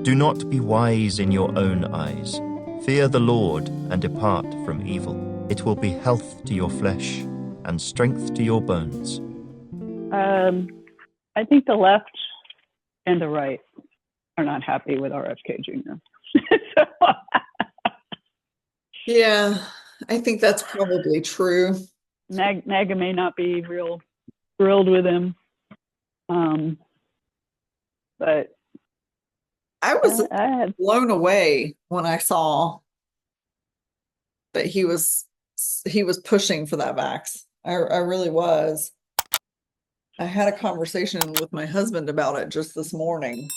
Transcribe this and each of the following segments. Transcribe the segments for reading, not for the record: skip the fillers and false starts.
Do not be wise in your own eyes. Fear the Lord and depart from evil. It will be health to your flesh and strength to your bones. I think the left and the right are not happy with RFKjr. So, yeah, I think that's probably true. MAGA may not be real thrilled with him. But I was blown away when I saw that he was pushing for that vax. I really was. I had a conversation with my husband about it just this morning,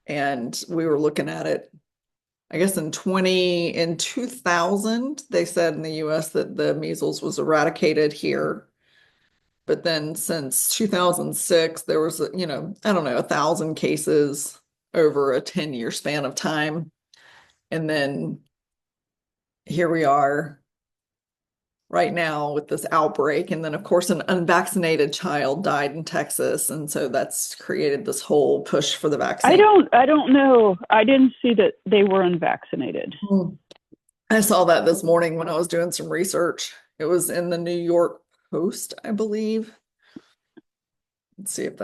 and we were looking at it. I guess in 2000, they said in the US that the measles was eradicated here. But then since 2006, there was, I don't know, 1,000 cases over a 10-year span of time. And then here we are right now with this outbreak. And then, of course, an unvaccinated child died in Texas. And so that's created this whole push for the vaccine. I don't know. I didn't see that they were unvaccinated. I saw that this morning when I was doing some research. It was in the New York Post, I believe. Let's see if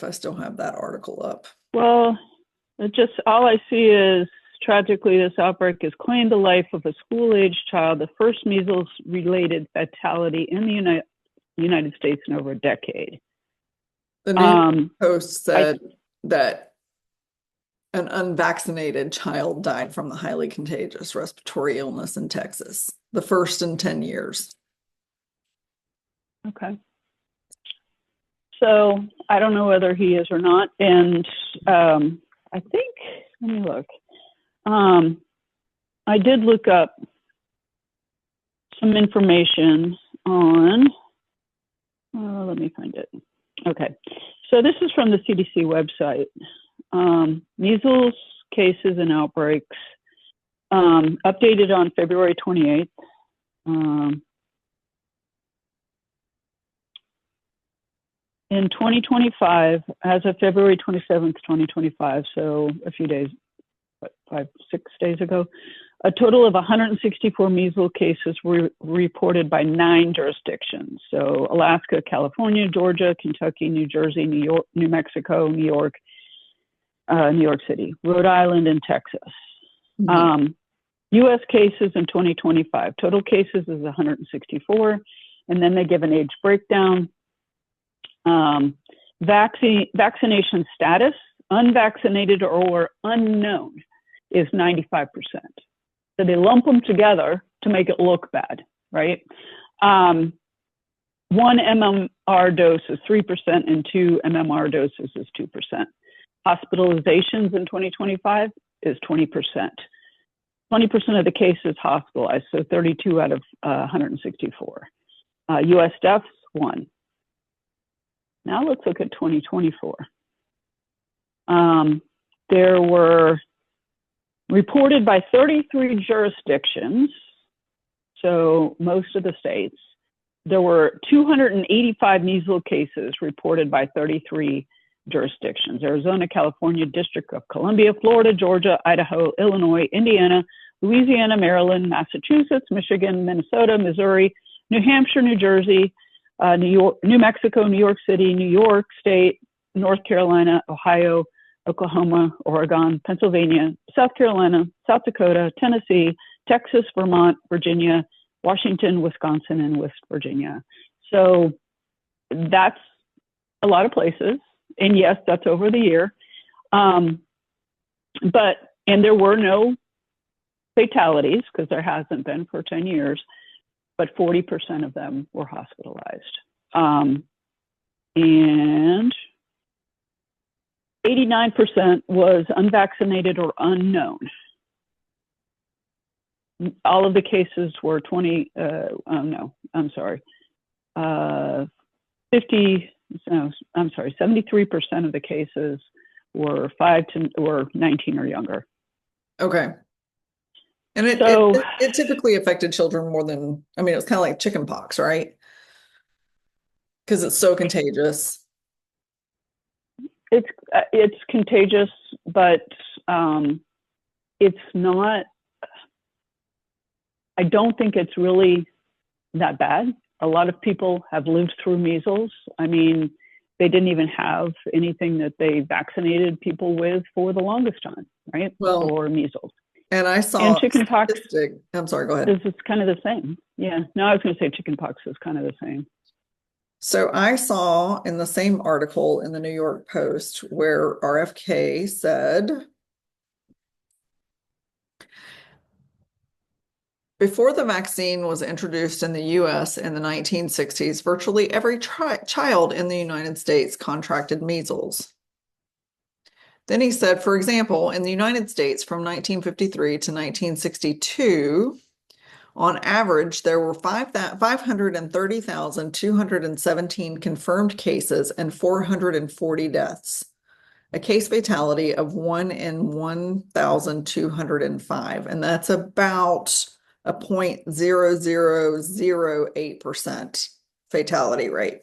I still have that article up. Well, all I see is, tragically, this outbreak has claimed the life of a school-aged child, the first measles-related fatality in the United States in over a decade. The New York Post said that an unvaccinated child died from the highly contagious respiratory illness in Texas, the first in 10 years. Okay. So I don't know whether he is or not. And I think, let me look. I did look up some information on, let me find it. Okay. So this is from the CDC website. Measles cases and outbreaks, updated on February 28th. In 2025, as of February 27th, 2025, so a few days, 6 days ago, a total of 164 measles cases were reported by 9 jurisdictions. So Alaska, California, Georgia, Kentucky, New Jersey, New York, New Mexico, New York City, Rhode Island, and Texas. Mm-hmm. U.S. cases in 2025, total cases is 164, and then they give an age breakdown. Vaccination status, unvaccinated or unknown, is 95%. So they lump them together to make it look bad, right? 1 MMR dose is 3% and 2 MMR doses is 2%. Hospitalizations in 2025 is 20%. 20% of the cases hospitalized, so 32 out of 164. U.S. deaths, 1. Now let's look at 2024. There were reported by 33 jurisdictions, so most of the states. There were 285 measles cases reported by 33 jurisdictions: Arizona, California, District of Columbia, Florida, Georgia, Idaho, Illinois, Indiana, Louisiana, Maryland, Massachusetts, Michigan, Minnesota, Missouri, New Hampshire, New Jersey, New York, New Mexico, New York City, New York State, North Carolina, Ohio, Oklahoma, Oregon, Pennsylvania, South Carolina, South Dakota, Tennessee, Texas, Vermont, Virginia, Washington, Wisconsin, and West Virginia. So that's a lot of places. And yes, that's over the year. And there were no fatalities because there hasn't been for 10 years, but 40% of them were hospitalized. And 89% was unvaccinated or unknown. All of the cases were 73% of the cases were 19 or younger. Okay. And it typically affected children more than, it was kind of like chicken pox, right? Because it's so contagious. It's contagious, but it's not. I don't think it's really that bad. A lot of people have lived through measles. I mean, they didn't even have anything that they vaccinated people with for the longest time, right? Well, for measles. and I saw And chickenpox. I'm sorry, go ahead. It's kind of the same. Yeah. No, I was going to say chickenpox is kind of the same. So I saw in the same article in the New York Post where RFK said, before the vaccine was introduced in the US in the 1960s, virtually every child in the United States contracted measles. Then he said, for example, in the United States from 1953 to 1962, on average, there were 530,217 confirmed cases and 440 deaths, a case fatality of 1 in 1,205. And that's about a 0.0008% fatality rate.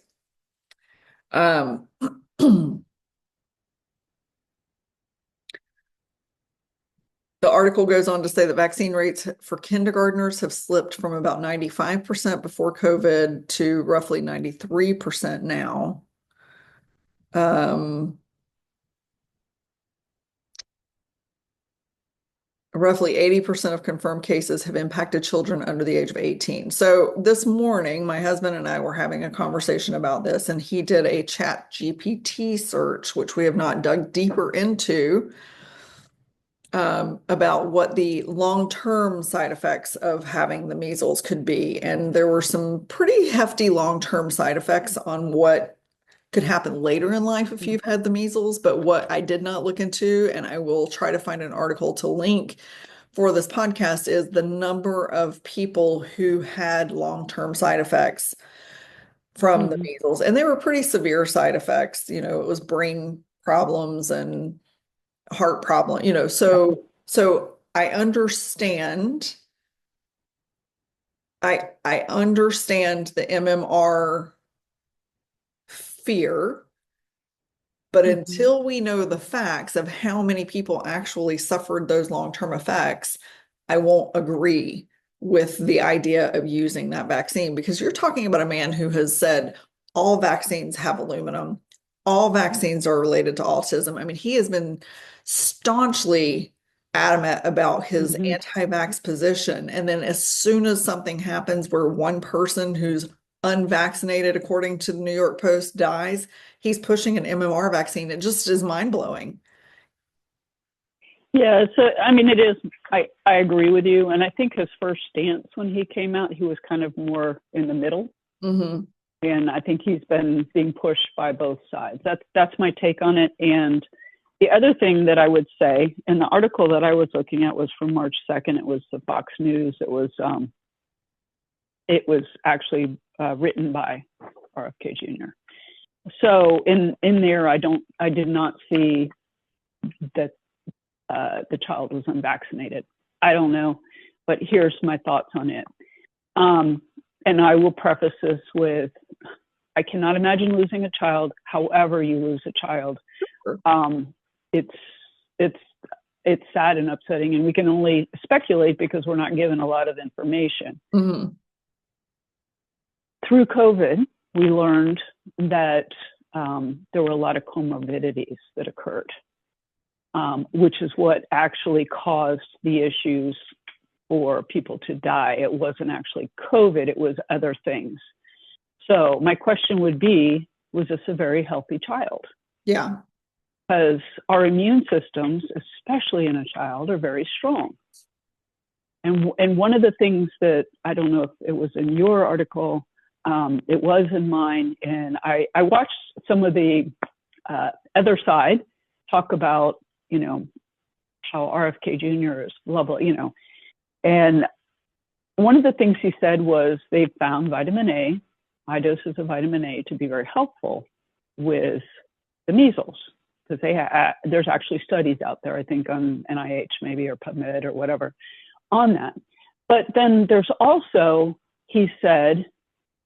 The article goes on to say that vaccine rates for kindergartners have slipped from about 95% before COVID to roughly 93% now. Roughly 80% of confirmed cases have impacted children under the age of 18. So this morning, my husband and I were having a conversation about this, and he did a ChatGPT search, which we have not dug deeper into, about what the long-term side effects of having the measles could be. And there were some pretty hefty long-term side effects on what could happen later in life if you've had the measles. But what I did not look into, and I will try to find an article to link for this podcast, is the number of people who had long-term side effects from the measles. And they were pretty severe side effects. You know, it was brain problems and heart problem, you know, so I understand the MMR fear, but until we know the facts of how many people actually suffered those long-term effects, I won't agree with the idea of using that vaccine, because you're talking about a man who has said all vaccines have aluminum, all vaccines are related to autism. I mean, he has been staunchly adamant about his anti-vax position. And then as soon as something happens where one person who's unvaccinated, according to the New York Post, dies, he's pushing an MMR vaccine. It just is mind-blowing. Yeah, so I mean, it is. I agree with you. And I think his first stance when he came out, he was kind of more in the middle. And I think he's been being pushed by both sides. That's my take on it. And the other thing that I would say, and the article that I was looking at was from March 2nd. It was the Fox News. It was actually written by RFKjr. So in there, I did not see that the child was unvaccinated. I don't know, but here's my thoughts on it. And I will preface this with, I cannot imagine losing a child. However you lose a child, it's sad and upsetting, and we can only speculate because we're not given a lot of information. Through COVID, we learned that there were a lot of comorbidities that occurred, which is what actually caused the issues for people to die. It wasn't actually COVID, it was other things. So my question would be, was this a very healthy child? Yeah. Because our immune systems, especially in a child, are very strong. And one of the things that, I don't know if it was in your article, it was in mine, and I watched some of the other side talk about, you know, how RFKjr is lovely, you know. And one of the things he said was they found vitamin A, high doses of vitamin A, to be very helpful with the measles. Because there's actually studies out there, I think on NIH maybe, or PubMed or whatever, on that. But then there's also, he said,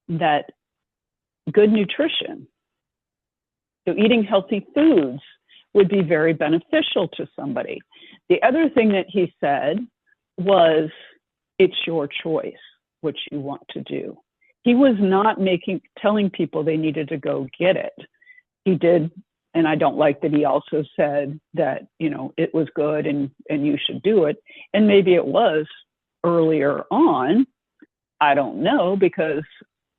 that good nutrition So eating healthy foods would be very beneficial to somebody. The other thing that he said was, it's your choice what you want to do. He was not telling people they needed to go get it. He did, and I don't like that he also said that, it was good and you should do it. And maybe it was earlier on. I don't know, because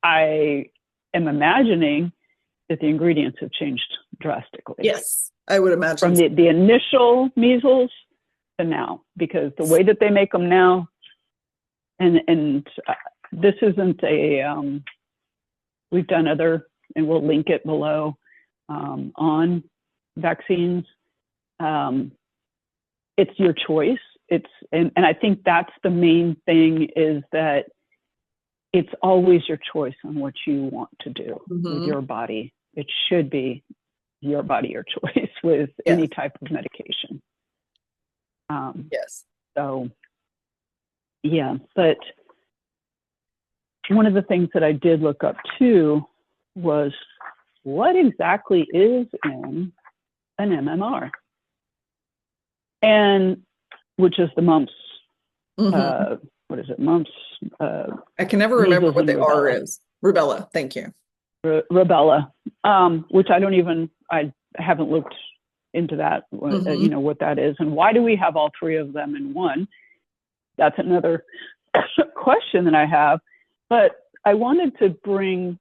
I am imagining that the ingredients have changed drastically. Yes, I would imagine. From the initial measles to now, because the way that they make them now, and this isn't we've done other, and we'll link it below, on vaccines. It's your choice. And I think that's the main thing, is that it's always your choice on what you want to do with your body. It should be your body, your choice with any type of medication. Yes. So, yeah, but one of the things that I did look up too was, what exactly is in an MMR? And which is the mumps, what is it, mumps? I can never remember what the R is. Rubella, thank you. Rubella, which I haven't looked into that, what that is. And why do we have all three of them in one? That's another question that I have. But I wanted to bring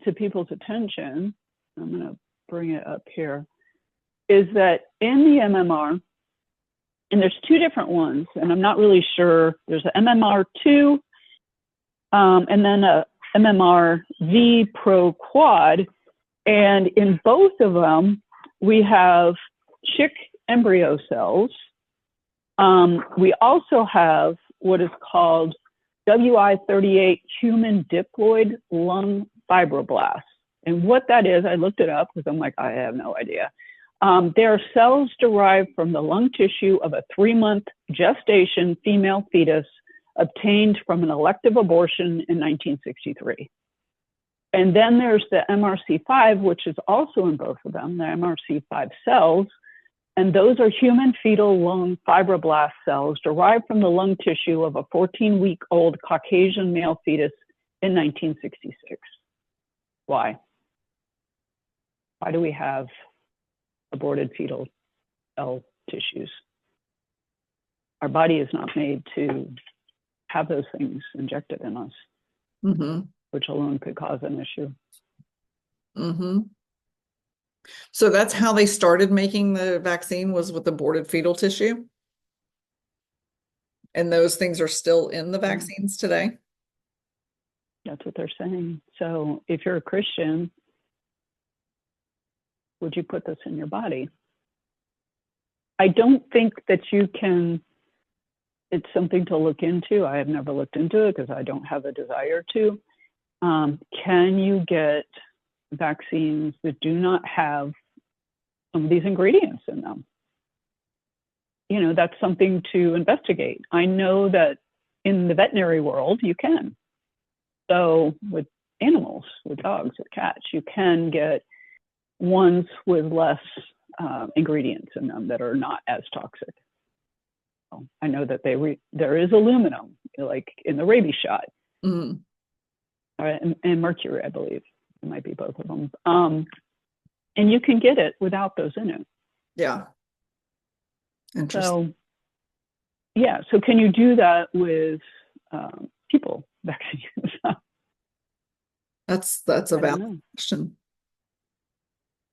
to people's attention, I'm going to bring it up here, is that in the MMR, and there's two different ones, and I'm not really sure, there's an MMR2 and then a MMR-V Pro Quad, and in both of them, we have chick embryo cells. We also have what is called WI38 human diploid lung fibroblasts. And what that is, I looked it up because I'm like, I have no idea. They are cells derived from the lung tissue of a 3-month gestation female fetus obtained from an elective abortion in 1963. And then there's the MRC5, which is also in both of them, the MRC5 cells. And those are human fetal lung fibroblast cells derived from the lung tissue of a 14-week-old Caucasian male fetus in 1966. Why? Why do we have aborted fetal cell tissues? Our body is not made to have those things injected in us, which alone could cause an issue. So that's how they started making the vaccine, was with aborted fetal tissue? And those things are still in the vaccines today? That's what they're saying. So if you're a Christian, would you put this in your body? I don't think that you can. It's something to look into. I have never looked into it because I don't have a desire to. Can you get vaccines that do not have some of these ingredients in them? You know, that's something to investigate. I know that in the veterinary world, you can. So with animals, with dogs, with cats, you can get ones with less ingredients in them that are not as toxic. So I know that there is aluminum, like in the rabies shot, and mercury, I believe. It might be both of them. And you can get it without those in it. Yeah. Interesting. So, yeah. So can you do that with people vaccines? That's a valid question.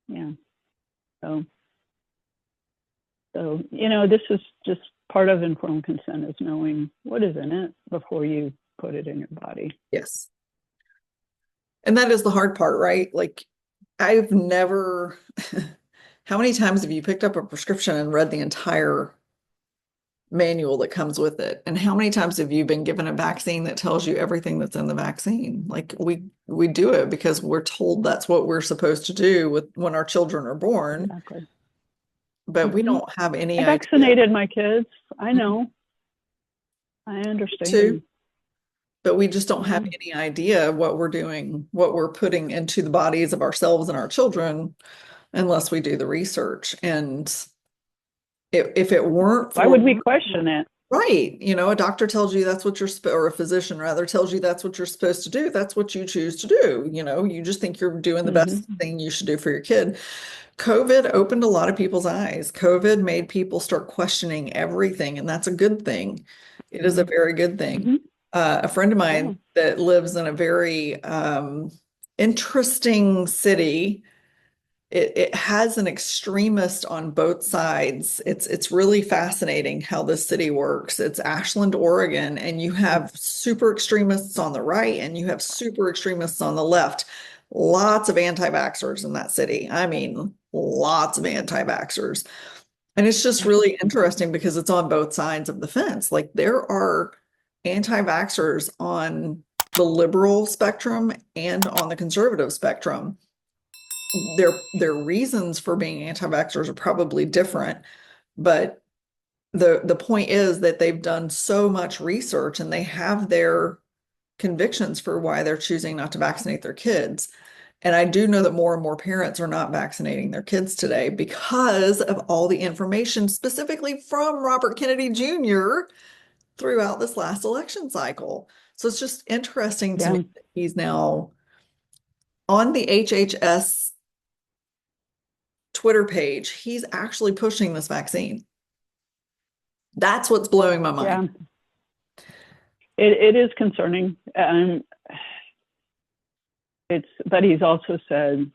Yeah. So, you know, this is just part of informed consent, is knowing what is in it before you put it in your body. Yes. And that is the hard part, right? Like, I've never, how many times have you picked up a prescription and read the entire manual that comes with it? And how many times have you been given a vaccine that tells you everything that's in the vaccine? Like, we do it because we're told that's what we're supposed to do when our children are born. Exactly. But we don't have any I vaccinated my kids. I know. I understand. Too. but we just don't have any idea what we're doing, what we're putting into the bodies of ourselves and our children unless we do the research. And if it weren't for, why would we question it? right, a doctor tells you that's what or a physician rather tells you that's what you're supposed to do. That's what you choose to do. You just think you're doing the best thing you should do for your kid. COVID opened a lot of people's eyes. COVID made people start questioning everything, and that's a good thing. It is a very good thing. A friend of mine that lives in a very interesting city, it has an extremist on both sides. It's really fascinating how this city works. It's Ashland, Oregon, and you have super extremists on the right and you have super extremists on the left. Lots of anti-vaxxers in that city. I mean, lots of anti-vaxxers. And it's just really interesting because it's on both sides of the fence. Like there are anti-vaxxers on the liberal spectrum and on the conservative spectrum. Their reasons for being anti-vaxxers are probably different, but the point is that they've done so much research and they have their convictions for why they're choosing not to vaccinate their kids. And I do know that more and more parents are not vaccinating their kids today because of all the information, specifically from Robert Kennedy Jr. throughout this last election cycle. So it's just interesting to me that he's now on the HHS Twitter page. He's actually pushing this vaccine. That's what's blowing my mind. Yeah. It is concerning. But he's also said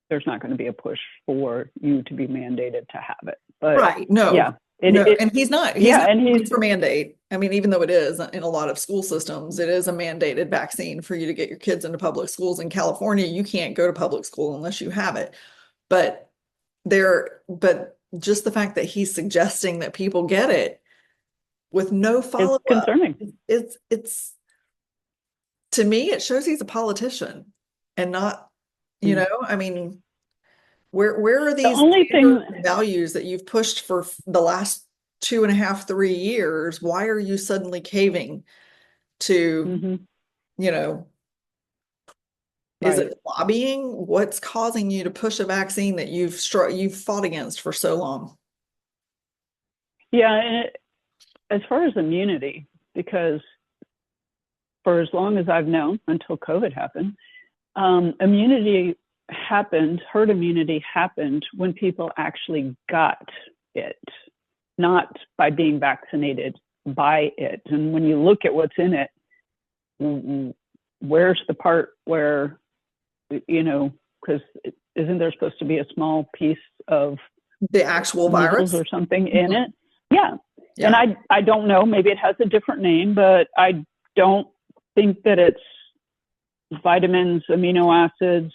there's not going to be a push for you to be mandated to have it. But right. No. Yeah. And he's not he's for mandate. I mean, even though it is in a lot of school systems, it is a mandated vaccine for you to get your kids into public schools. In California, you can't go to public school unless you have it. But just the fact that he's suggesting that people get it with no follow-up, it's concerning. It's to me, it shows he's a politician and not, I mean, where are these values that you've pushed for the last 2.5, 3 years? Why are you suddenly caving to, is it lobbying? What's causing you to push a vaccine that you've fought against for so long? Yeah, and as far as immunity, because for as long as I've known, until COVID happened, herd immunity happened when people actually got it, not by being vaccinated by it. And when you look at what's in it, where's the part where, because isn't there supposed to be a small piece of the actual virus or something in it? Yeah. And I don't know, maybe it has a different name, but I don't think that it's vitamins, amino acids,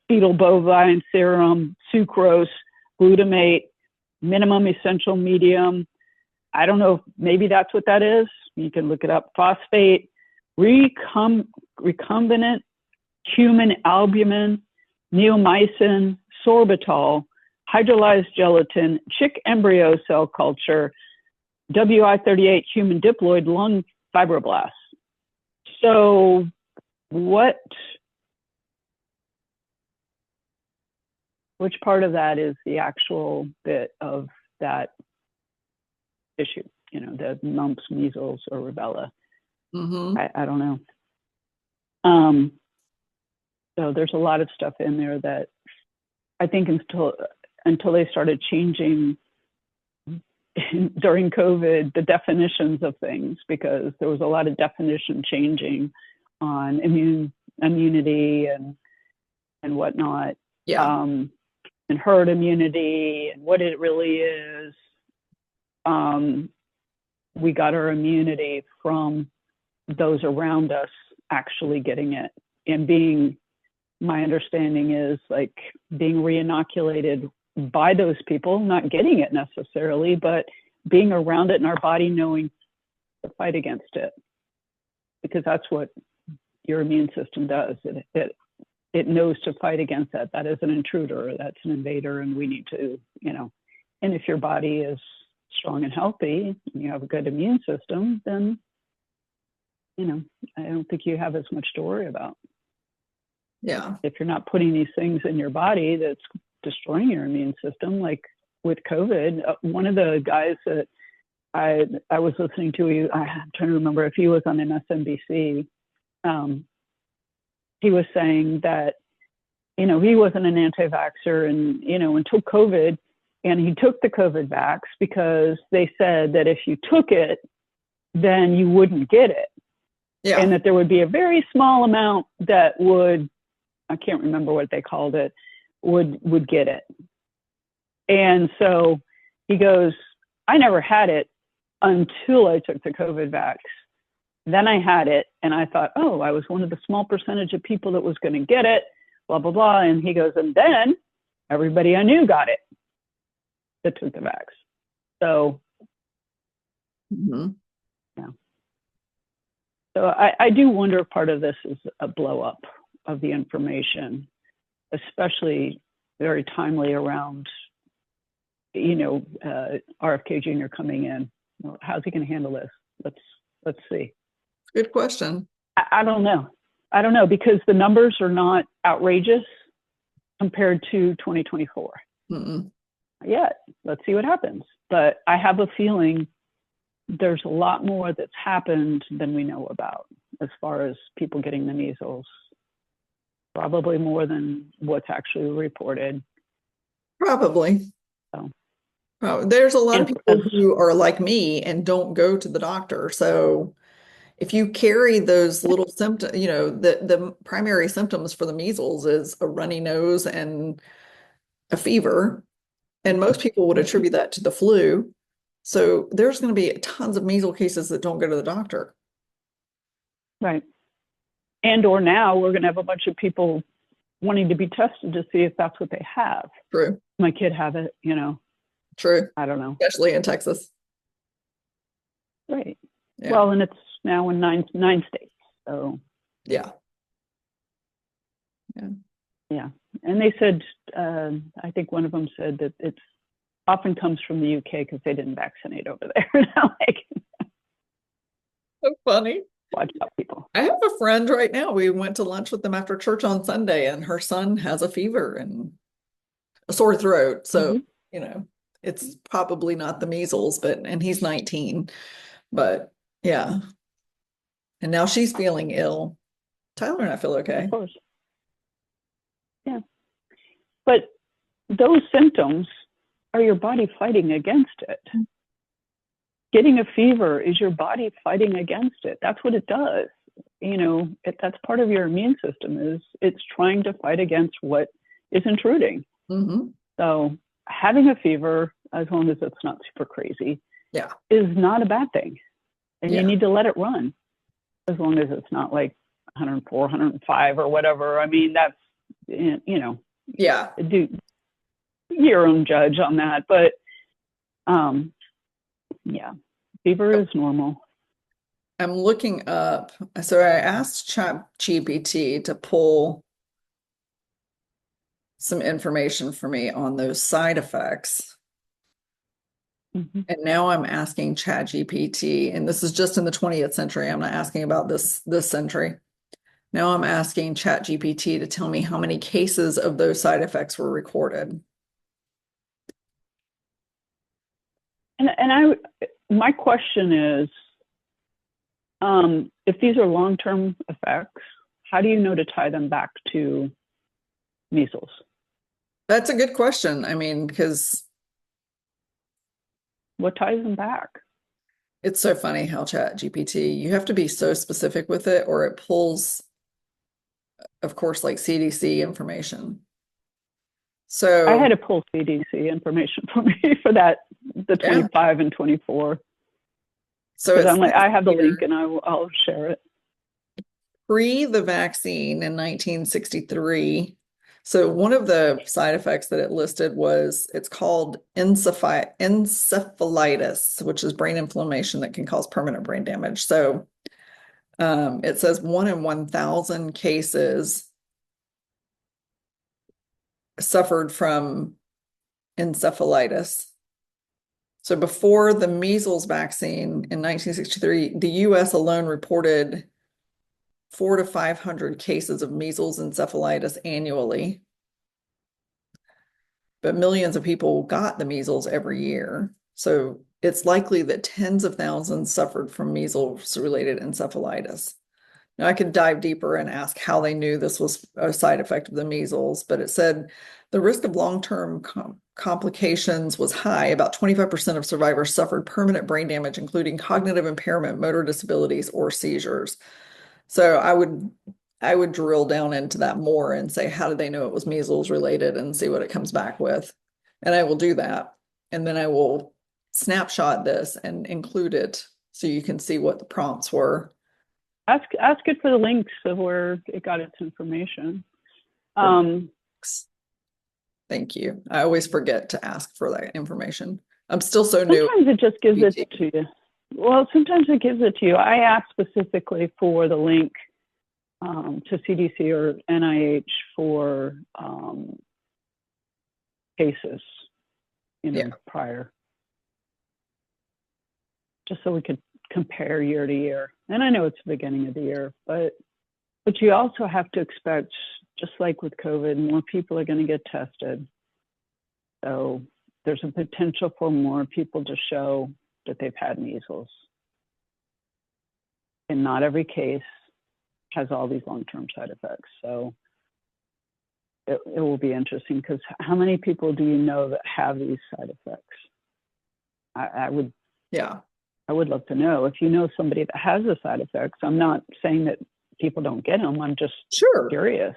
fetal bovine serum, sucrose, glutamate, minimum essential medium. I don't know, maybe that's what that is. You can look it up. Phosphate, recombinant human albumin, neomycin, sorbitol, hydrolyzed gelatin, chick embryo cell culture, WI38 human diploid lung fibroblasts. So which part of that is the actual bit of that issue? The mumps, measles, or rubella. I don't know. So there's a lot of stuff in there that I think until they started changing during COVID, the definitions of things, because there was a lot of definition changing on immunity and whatnot. Yeah. And herd immunity and what it really is. We got our immunity from those around us actually getting it, and my understanding is like being re-inoculated by those people, not getting it necessarily, but being around it in our body, knowing to fight against it, because that's what your immune system does. It knows to fight against that. That is an intruder, that's an invader, and we need to, and if your body is strong and healthy and you have a good immune system, then I don't think you have as much to worry about. Yeah. If you're not putting these things in your body that's destroying your immune system, like with COVID, one of the guys that I was listening to, I'm trying to remember if he was on MSNBC. He was saying that, he wasn't an anti-vaxxer and, until COVID, and he took the COVID vax because they said that if you took it, then you wouldn't get it. Yeah. And that there would be a very small amount that would, I can't remember what they called it, would get it. And so he goes, I never had it until I took the COVID vax. Then I had it and I thought, oh, I was one of the small percentage of people that was going to get it, blah, blah, blah. And he goes, and then everybody I knew got it that took the vax. So, yeah. So I do wonder if part of this is a blow up of the information, especially very timely around, RFKjr coming in. How's he going to handle this? Let's see. Good question. I don't know because the numbers are not outrageous compared to 2024 yet. Let's see what happens. But I have a feeling there's a lot more that's happened than we know about as far as people getting the measles. Probably more than what's actually reported. Probably. So. There's a lot of people who are like me and don't go to the doctor. So if you carry those little symptoms, the primary symptoms for the measles is a runny nose and a fever. And most people would attribute that to the flu. So there's going to be tons of measles cases that don't go to the doctor. Right. And or now we're going to have a bunch of people wanting to be tested to see if that's what they have. True. My kid have it, True. I don't know. Especially in Texas. Right. Yeah. Well, and it's now in nine states. So. Yeah. Yeah. And they said, I think one of them said that it's often comes from the UK because they didn't vaccinate over there. So funny. Watch out, people. I have a friend right now. We went to lunch with them after church on Sunday, and her son has a fever and a sore throat. So, it's probably not the measles, and he's 19. But yeah. And now she's feeling ill. Tyler and I feel okay. Of course. Yeah. But those symptoms are your body fighting against it. Getting a fever is your body fighting against it. That's what it does. That's part of your immune system is it's trying to fight against what is intruding. So having a fever, as long as it's not super crazy, is not a bad thing. And you need to let it run as long as it's not like 104, 105 or whatever. I mean, that's, do your own judge on that. But fever is normal. I'm looking up. So I asked ChatGPT to pull some information for me on those side effects. And now I'm asking ChatGPT, and this is just in the 20th century. I'm not asking about this century. Now I'm asking ChatGPT to tell me how many cases of those side effects were recorded. And my question is, if these are long-term effects, how do you know to tie them back to measles? That's a good question. I mean, because what ties them back? It's so funny how ChatGPT, you have to be so specific with it, or it pulls, of course, like CDC information. So I had to pull CDC information for me for that, the 25 and 24. So I'm like, I have the link and I'll share it. Pre the vaccine in 1963. So one of the side effects that it listed was, it's called encephalitis, which is brain inflammation that can cause permanent brain damage. So it says 1 in 1,000 cases suffered from encephalitis. So before the measles vaccine in 1963, the US alone reported 400 to 500 cases of measles encephalitis annually, but millions of people got the measles every year. So it's likely that tens of thousands suffered from measles-related encephalitis. Now, I could dive deeper and ask how they knew this was a side effect of the measles, but it said the risk of long-term complications was high. About 25% of survivors suffered permanent brain damage, including cognitive impairment, motor disabilities, or seizures. So I would drill down into that more and say, how did they know it was measles related, and see what it comes back with. And I will do that. And then I will snapshot this and include it so you can see what the prompts were. Ask it for the links of where it got its information. Thank you. I always forget to ask for that information. I'm still so new. Sometimes it just gives it to you. Well, sometimes it gives it to you. I asked specifically for the link to CDC or NIH for cases, prior, just so we could compare year to year. And I know it's the beginning of the year, but you also have to expect, just like with COVID, more people are going to get tested. So there's a potential for more people to show that they've had measles. And not every case has all these long-term side effects. So it will be interesting, because how many people do you know that have these side effects? I would love to know. If you know somebody that has the side effects, I'm not saying that people don't get them. I'm just curious.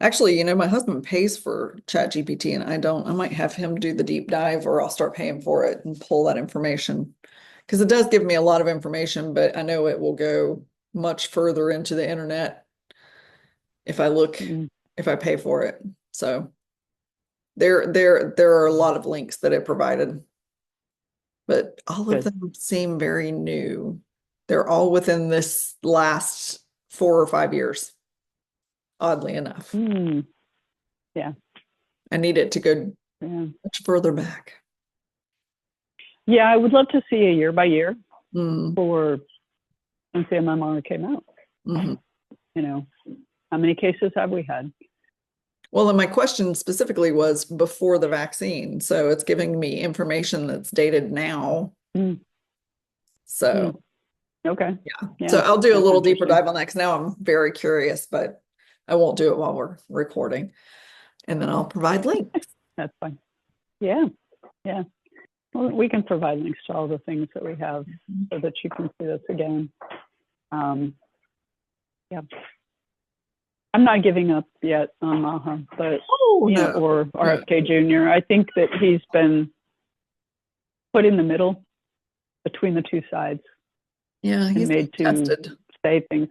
Actually, my husband pays for ChatGPT and I don't. I might have him do the deep dive, or I'll start paying for it and pull that information, because it does give me a lot of information, but I know it will go much further into the internet if I if I pay for it. So there are a lot of links that it provided, but all of them seem very new. They're all within this last 4 or 5 years, oddly enough. Yeah. I need it to go much further back. Yeah, I would love to see a year by year for since the MMR came out. How many cases have we had? Well, and my question specifically was before the vaccine. So it's giving me information that's dated now. So, okay. Yeah. So I'll do a little deeper dive on that, because now I'm very curious, but I won't do it while we're recording. And then I'll provide links. That's fine. Yeah. Yeah. Well, we can provide links to all the things that we have so that you can see this again. Yeah. I'm not giving up yet on MAHA, but or RFKjr. I think that he's been put in the middle between the two sides. Yeah, he's made to say things.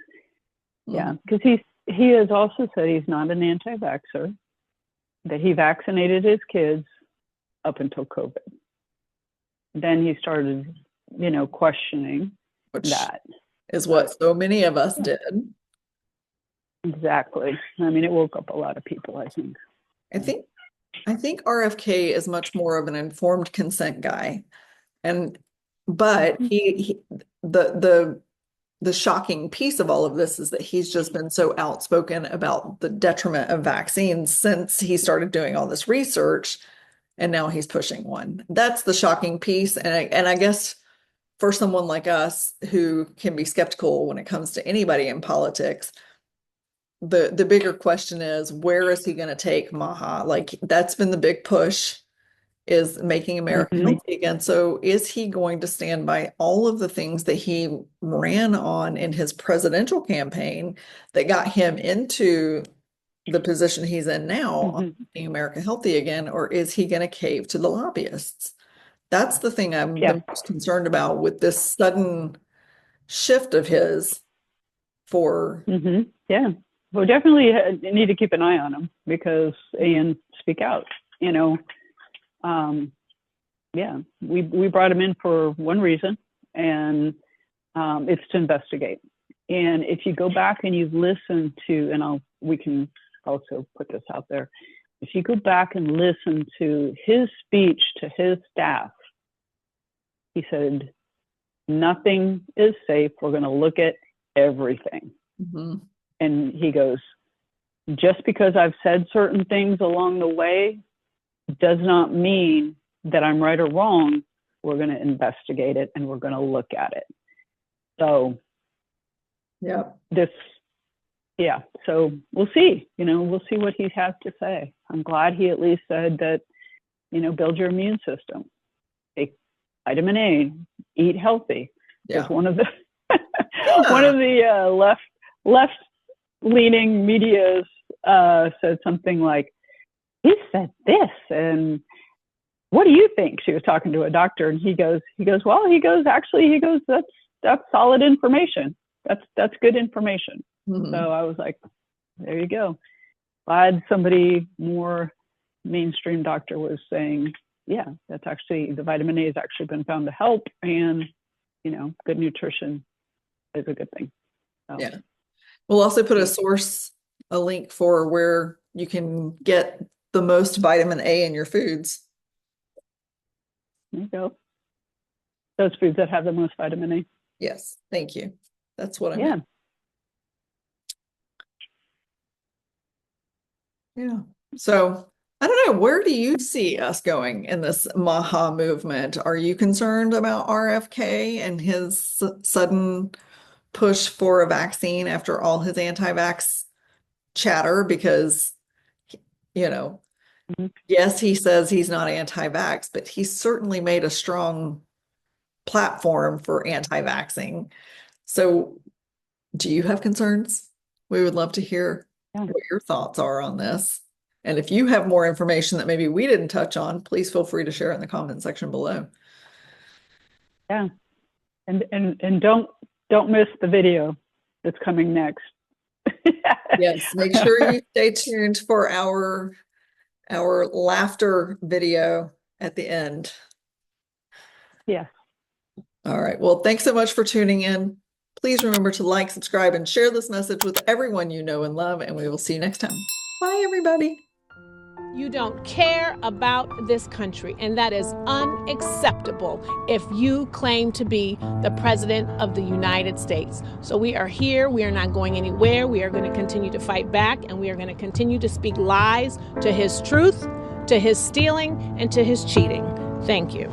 Yeah, because he has also said he's not an anti-vaxxer, that he vaccinated his kids up until COVID. Then he started, questioning that. Is what so many of us did. Exactly. I mean, it woke up a lot of people, I think. I think RFK is much more of an informed consent guy. But the shocking piece of all of this is that he's just been so outspoken about the detriment of vaccines since he started doing all this research, and now he's pushing one. That's the shocking piece. And I guess for someone like us who can be skeptical when it comes to anybody in politics, the bigger question is, where is he going to take MAHA? Like, that's been the big push, is making America healthy again. So is he going to stand by all of the things that he ran on in his presidential campaign that got him into the position he's in now on making America healthy again? Or is he going to cave to the lobbyists? That's the thing I'm the most concerned about with this sudden shift of his for. Yeah. We definitely need to keep an eye on him, because speak out, we brought him in for one reason, and it's to investigate. And if you go back and you listen to, and we can also put this out there, if you go back and listen to his speech to his staff, he said, nothing is safe. We're going to look at everything. Mm-hmm. And he goes, just because I've said certain things along the way does not mean that I'm right or wrong. We're going to investigate it and we're going to look at it. So so we'll see, we'll see what he has to say. I'm glad he at least said that, build your immune system, take vitamin A, eat healthy. Because one of the left leaning medias said something like, he said this, and what do you think? She was talking to a doctor, and he goes, that's solid information. That's good information. Mm-hmm. So I was like, there you go. Glad somebody more mainstream doctor was saying, yeah, that's actually, the vitamin A has actually been found to help, and good nutrition is a good thing. So. Yeah. We'll also put a link for where you can get the most vitamin A in your foods. There you go. Those foods that have the most vitamin A. Yes. Thank you. That's what I meant. Yeah. So I don't know, where do you see us going in this MAHA movement? Are you concerned about RFK and his sudden push for a vaccine after all his anti-vax chatter? Because, yes, he says he's not anti-vax, but he certainly made a strong platform for anti-vaxxing. So do you have concerns? We would love to hear what your thoughts are on this. And if you have more information that maybe we didn't touch on, please feel free to share in the comment section below. Yeah. And don't miss the video that's coming next. Yes, make sure you stay tuned for our laughter video at the end. Yes. All right. Well, thanks so much for tuning in. Please remember to like, subscribe, and share this message with everyone you know and love, and we will see you next time. Bye, everybody. You don't care about this country, and that is unacceptable if you claim to be the president of the United States. So we are here. We are not going anywhere. We are going to continue to fight back, and we are going to continue to speak lies to his truth, to his stealing, and to his cheating. Thank you.